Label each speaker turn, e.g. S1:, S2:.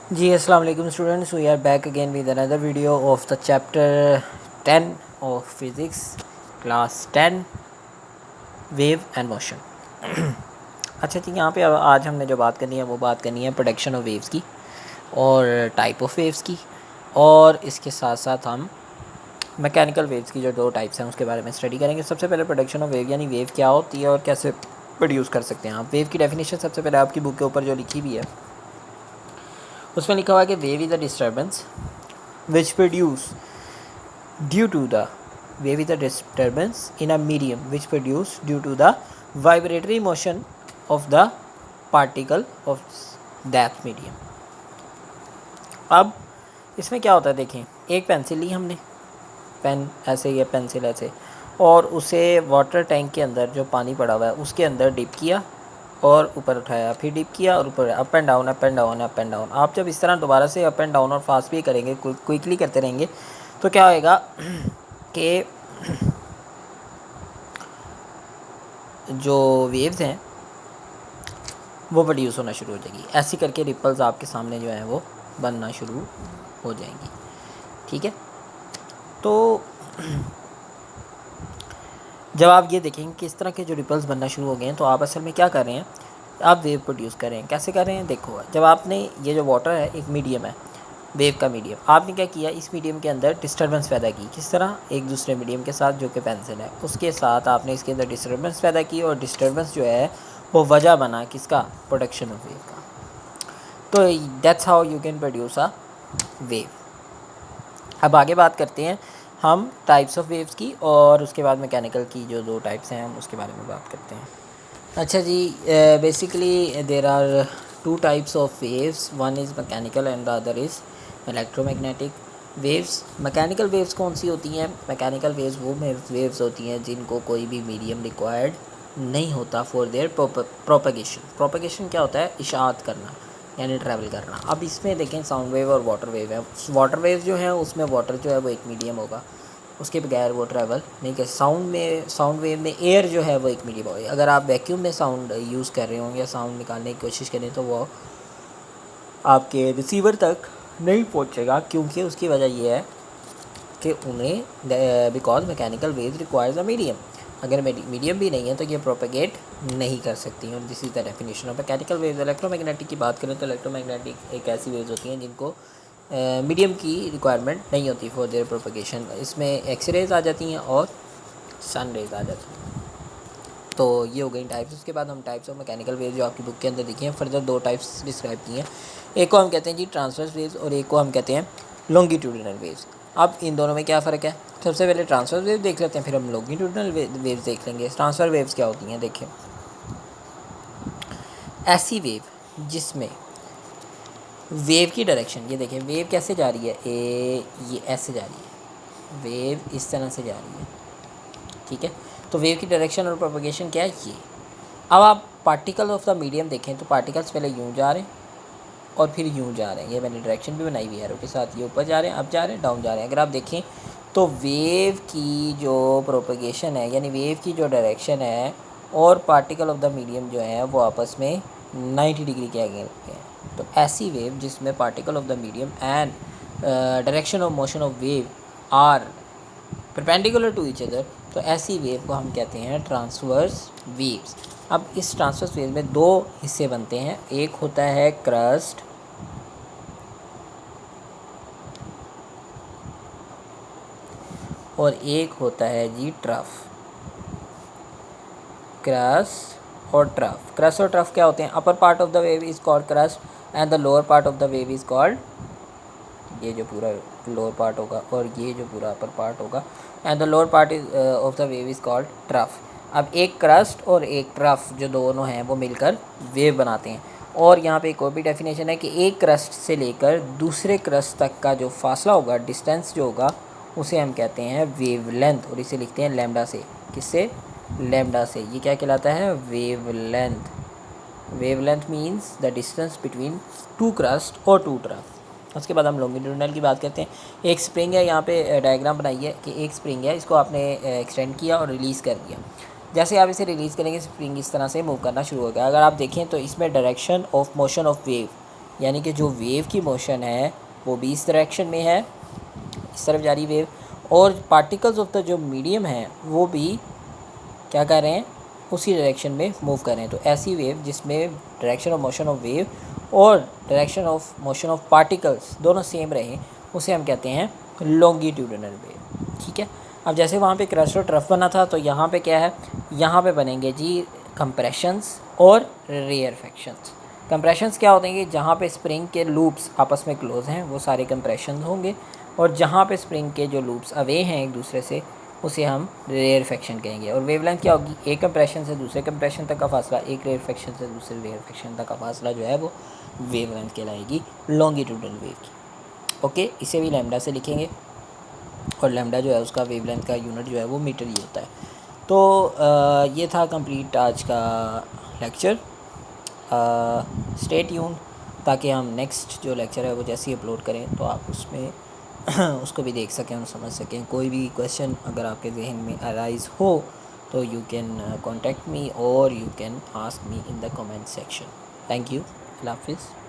S1: जी अस्सलाम वालेकुम students, we are back again with another video of the chapter 10 of physics class 10 wave and motion. अच्छा जी, यहाँ पे अब आज हमने जो बात करनी है वो बात करनी है प्रोडक्शन ऑफ वेव्स की और टाइप ऑफ वेव्स की, और इसके साथ साथ हम मैकेनिकल वेव्स की जो दो टाइप्स हैं उसके बारे में स्टडी करेंगे। सबसे पहले प्रोडक्शन ऑफ वेव यानी वेव क्या होती है और कैसे प्रोड्यूस कर सकते हैं आप। वेव की डेफिनेशन सबसे पहले आपकी बुक के ऊपर जो लिखी हुई है उसमें लिखा हुआ है कि wave is a disturbance which produce due to the wave is a disturbance in a medium which produce due to the vibratory motion of the particle of that medium। अब इसमें क्या होता है, देखें, एक पेंसिल ली हमने, पेन ऐसे या पेंसिल ऐसे, और उसे वाटर टैंक के अंदर जो पानी पड़ा हुआ है उसके अंदर डिप किया और ऊपर उठाया, फिर डिप किया और ऊपर, up and down up and down up and down. आप जब इस तरह दोबारा से अप एंड डाउन और फास्ट भी करेंगे, क्विकली करते रहेंगे, तो क्या होएगा कि जो वेव्स हैं वो प्रोड्यूस होना शुरू हो जाएगी। ऐसे करके रिपल्स आपके सामने जो हैं वो बनना शुरू हो जाएंगी। ठीक है, तो जब आप ये देखेंगे कि इस तरह के जो रिपल्स बनना शुरू हो गए हैं, तो आप असल में क्या कर रहे हैं, आप वेव प्रोड्यूस कर रहे हैं। कैसे कर रहे हैं, देखो, जब आपने ये जो वाटर है एक मीडियम है, वेव का मीडियम, आपने क्या किया, इस मीडियम के अंदर डिस्टर्बेंस पैदा की। किस तरह, एक दूसरे मीडियम के साथ जो कि पेंसिल है उसके साथ आपने इसके अंदर डिस्टर्बेंस पैदा की, और डिस्टर्बेंस जो है वो वजह बना किसका, प्रोडक्शन ऑफ वेव का। तो that's how you can produce a wave. अब आगे बात करते हैं हम टाइप्स ऑफ वेव्स की, और उसके बाद मैकेनिकल की जो दो टाइप्स हैं हम उसके बारे में बात करते हैं। अच्छा जी, basically there are two types of waves, one is mechanical and the other is electromagnetic waves. Mechanical waves कौन सी होती हैं, मैकेनिकल वेव्स वो वेव्स होती हैं जिनको कोई भी मीडियम रिक्वायर्ड नहीं होता फॉर देयर प्रोपगेशन। प्रोपगेशन क्या होता है, इशाअत करना यानी ट्रैवल करना। अब इसमें देखें साउंड वेव और वाटर वेव है। वाटर वेव जो है उसमें वाटर जो है वो एक मीडियम होगा, उसके बगैर वो ट्रैवल नहीं कर। साउंड वेव में एयर जो है वो एक मीडियम होगा। अगर आप वैक्यूम में साउंड यूज़ कर रहे होंगे या साउंड निकालने की कोशिश करें तो वो आपके रिसीवर तक नहीं पहुंचेगा, क्योंकि उसकी वजह यह है कि उन्हें because mechanical wave requires a medium. अगर मीडियम भी नहीं है तो ये प्रोपेगेट नहीं कर सकती हैं। This is the definition of mechanical waves. Electromagnetic की बात करें तो इलेक्ट्रोमैग्नेटिक एक ऐसी वेव्स होती हैं जिनको मीडियम की रिक्वायरमेंट नहीं होती फॉर देयर प्रोपेगेशन। इसमें एक्स रेज आ जाती हैं और सन रेज आ जाती हैं। तो ये हो गई टाइप्स। उसके बाद हम टाइप्स ऑफ मैकेनिकल वेव जो आपकी बुक के अंदर दिखी हैं, फर्दर दो टाइप्स डिस्क्राइब की हैं। एक को हम कहते हैं जी ट्रांसवर्स वेव्स और एक को हम कहते हैं लॉन्गिट्यूडिनल वेव्स। अब इन दोनों में क्या फ़र्क है, सबसे पहले ट्रांसफर वेव देख लेते हैं, फिर हम लॉन्गिट्यूडिनल वेव्स देख लेंगे। ट्रांसफर वेव्स क्या होती हैं, देखें, ऐसी वेव जिसमें वेव की डायरेक्शन, ये देखें वेव कैसे जा रही है, ये ऐसे जा रही है, वेव इस तरह से जा रही है। ठीक है, तो वेव की डायरेक्शन और प्रोपगेशन क्या है, ये। अब आप पार्टिकल ऑफ द मीडियम देखें तो पार्टिकल्स पहले यूँ जा रहे हैं और फिर यूँ जा रहे हैं। ये मैंने डायरेक्शन भी बनाई हुई है एरो के साथ, ये ऊपर जा रहे हैं, अब जा रहे हैं, डाउन जा रहे हैं। अगर आप देखें तो वेव की जो प्रोपगेशन है यानी वेव की जो डायरेक्शन है और पार्टिकल ऑफ द मीडियम जो है वो आपस में 90 डिग्री के आगे हैं। तो ऐसी वेव जिसमें particle of the medium and direction of motion of wave are perpendicular to each other, तो ऐसी वेव को हम कहते हैं ट्रांसवर्स वेव्स। अब इस ट्रांसवर्स वेव में दो हिस्से बनते हैं, एक होता है क्रस्ट और एक होता है जी ट्रफ। क्रस्ट और ट्रफ, क्रस्ट और ट्रफ क्या होते हैं, upper part of the wave is called crust and the lower part of the wave is called, ये जो पूरा लोअर पार्ट होगा और ये जो पूरा अपर पार्ट होगा, and the lower part is of the wave is called trough. अब एक क्रस्ट और एक ट्रफ जो दोनों हैं वो मिलकर वेव बनाते हैं। और यहाँ पे एक और भी डेफिनेशन है कि एक क्रस्ट से लेकर दूसरे क्रस्ट तक का जो फासला होगा, डिस्टेंस जो होगा, उसे हम कहते हैं वेव लेंथ, और इसे लिखते हैं लैम्डा से। किससे, लैम्डा से। ये क्या कहलाता है, wave length. Wave length means the distance between two crust और टू ट्रफ। उसके बाद हम लॉन्गिट्यूडिनल की बात करते हैं। एक स्प्रिंग है, यहाँ पे डायग्राम बनाई है कि एक स्प्रिंग है, इसको आपने एक्सटेंड किया और रिलीज़ कर दिया। जैसे आप इसे रिलीज़ करेंगे स्प्रिंग इस तरह से मूव करना शुरू हो गया। अगर आप देखें तो इसमें direction of motion of wave यानी कि जो वेव की मोशन है वो भी इस डायरेक्शन में है, इस तरफ जा रही वेव, और पार्टिकल्स ऑफ द जो मीडियम है वो भी क्या कर रहे हैं, उसी डायरेक्शन में मूव कर रहे हैं। तो ऐसी वेव जिसमें direction of motion of wave और direction of motion of particles दोनों सेम रहे, उसे हम कहते हैं लॉन्गिट्यूडिनल वेव। ठीक है। अब जैसे वहाँ पे क्रस्ट और ट्रफ बना था, तो यहाँ पे क्या है, यहाँ पे बनेंगे जी कंप्रेशंस और रेयरफेक्शंस। कंप्रेशंस क्या होते हैं कि जहाँ पे स्प्रिंग के लूप्स आपस में क्लोज हैं वो सारे कंप्रेशन होंगे, और जहाँ पे स्प्रिंग के जो लूप्स अवे हैं एक दूसरे से उसे हम रेयरफेक्शन कहेंगे। और वेवलेंथ क्या होगी, एक कंप्रेशन से दूसरे कंप्रेशन तक का फासला, एक रेयरफेक्शन से दूसरे रेयरफेक्शन तक का फासला जो है वो वेवलेंथ कहलाएगी लॉन्गिट्यूडनल वेव की। ओके, इसे भी लैम्डा से लिखेंगे, और लैम्डा जो है उसका वेवलेंथ का यूनिट जो है वो मीटर ही होता है। तो ये था कंप्लीट आज का लेक्चर। स्टे ट्यून, ताकि हम नेक्स्ट जो लेक्चर है वो जैसे ही अपलोड करें तो आप उसमें उसको भी देख सकें और समझ सकें। कोई भी क्वेश्चन अगर आपके जहन में अराइज हो तो यू कैन कॉन्टेक्ट मी और you can ask me in the comment section. Thank you. अल्लाह हाफिज़।